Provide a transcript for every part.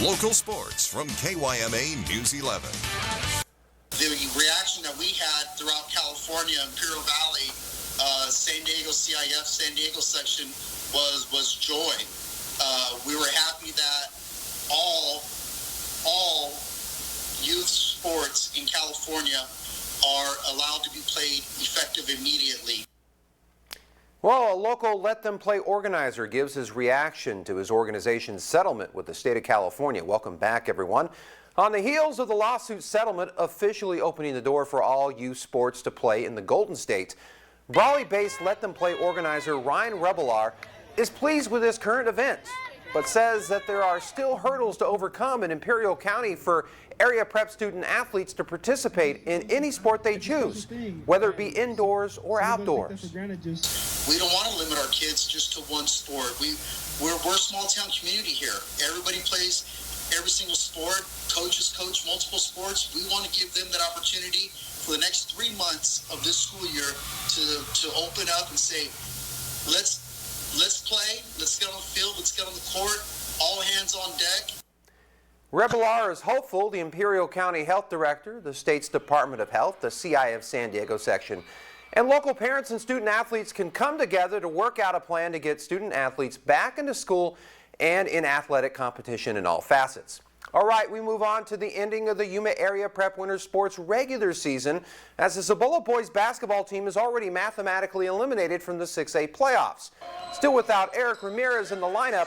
Local sports from KYMA News 11. The reaction that we had throughout California, Imperial Valley, San Diego CIF, San Diego section was joy. We were happy that all youth sports in California are allowed to be played effective immediately. Well, a local Let Them Play organizer gives his reaction to his organization's settlement with the state of California. Welcome back, everyone. On the heels of the lawsuit settlement officially opening the door for all youth sports to play in the Golden State, Raleigh-based Let Them Play organizer Ryan Rebelar is pleased with this current event, but says that there are still hurdles to overcome in Imperial County for area prep student athletes to participate in any sport they choose, whether it be indoors or outdoors. We don't want to limit our kids just to one sport. We're a small town community here. Everybody plays every single sport. Coaches coach multiple sports. We want to give them that opportunity for the next 3 months of this school year to open up and say, let's play, let's get on the field, let's get on the court, all hands on deck. Rebelar is hopeful the Imperial County Health Director, the state's Department of Health, the CIF San Diego section, and local parents and student athletes can come together to work out a plan to get student athletes back into school and in athletic competition in all facets. All right, we move on to the ending of the Yuma Area Prep Winter Sports regular season, as the Cibola boys basketball team is already mathematically eliminated from the 6A playoffs. Still without Eric Ramirez in the lineup,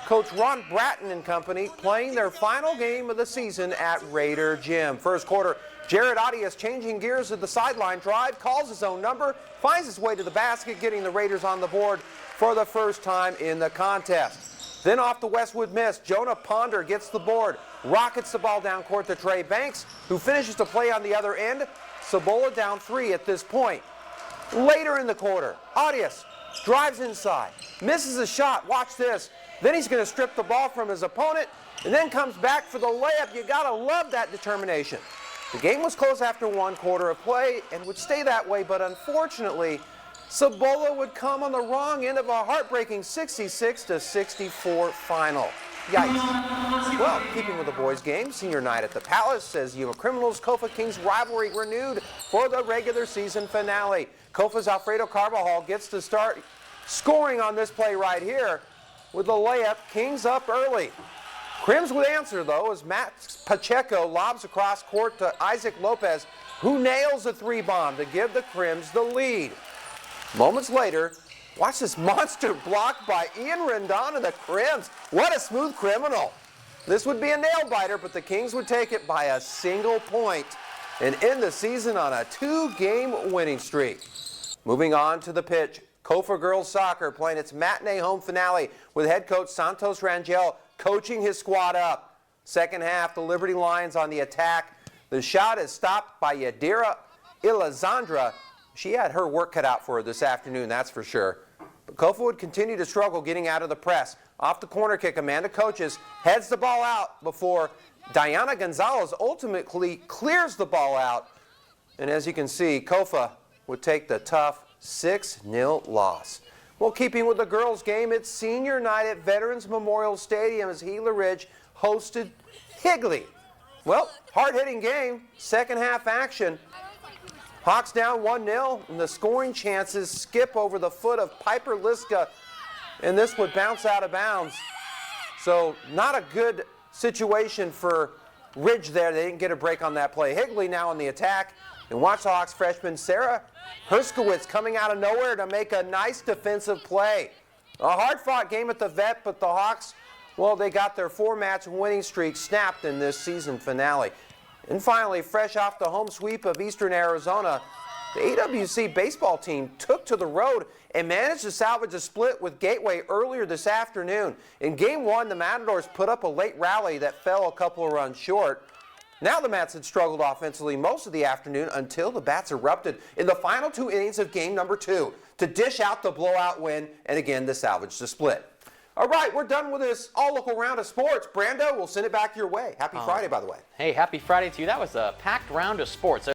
Coach Ron Bratton and company playing their final game of the season at Raider Gym. First quarter, Jared Arias changing gears at the sideline drive, calls his own number, finds his way to the basket, getting the Raiders on the board for the first time in the contest. Then off the Westwood miss, Jonah Ponder gets the board, rockets the ball down court to Trey Banks, who finishes the play on the other end. Cibola down 3 at this point. Later in the quarter, Arias drives inside, misses a shot, watch this. Then he's going to strip the ball from his opponent and then comes back for the layup. You got to love that determination. The game was close after 1 quarter of play and would stay that way, but unfortunately, Cibola would come on the wrong end of a heartbreaking 66-64 final. Yikes. Well, keeping with the boys' game, senior night at the Palace says Yuma Criminals Kofa Kings rivalry renewed for the regular season finale. Kofa's Alfredo Carvajal gets to start scoring on this play right here with the layup. Kings up early. Crims would answer, though, as Matt Pacheco lobs across court to Isaac Lopez, who nails a 3-bomb to give the Crims the lead. Moments later, watch this monster block by Ian Rendon and the Crims. What a smooth criminal. This would be a nail-biter, but the Kings would take it by a single point and end the season on a 2-game winning streak. Moving on to the pitch, Kofa girls soccer playing its matinee home finale with head coach Santos Rangel coaching his squad up. Second half, the Liberty Lions on the attack. The shot is stopped by Yadira Ilazandra. She had her work cut out for her this afternoon, that's for sure. But Kofa would continue to struggle getting out of the press. Off the corner kick, Amanda Coaches heads the ball out before Diana Gonzalez ultimately clears the ball out. And as you can see, Kofa would take the tough 6-0 loss. Well, keeping with the girls' game, it's senior night at Veterans Memorial Stadium as Gila Ridge hosted Higley. Well, hard-hitting game, second half action. Hawks down 1-0, and the scoring chances skip over the foot of Piper Liska, and this would bounce out of bounds. So not a good situation for Ridge there. They didn't get a break on that play. Higley now on the attack, and watch the Hawks freshman Sarah Herskowitz coming out of nowhere to make a nice defensive play. A hard-fought game at the Vet, but the Hawks, well, they got their 4-match winning streak snapped in this season finale. And finally, fresh off the home sweep of Eastern Arizona, the AWC baseball team took to the road and managed to salvage a split with Gateway earlier this afternoon. In Game 1, the Matadors put up a late rally that fell a couple of runs short. Now the Mats had struggled offensively most of the afternoon until the Bats erupted in the final 2 innings of Game number 2 to dish out the blowout win and again to salvage the split. All right, we're done with this all-local round of sports. Brando, we'll send it back your way. Happy Friday, by the way. Hey, happy Friday to you. That was a packed round of sports.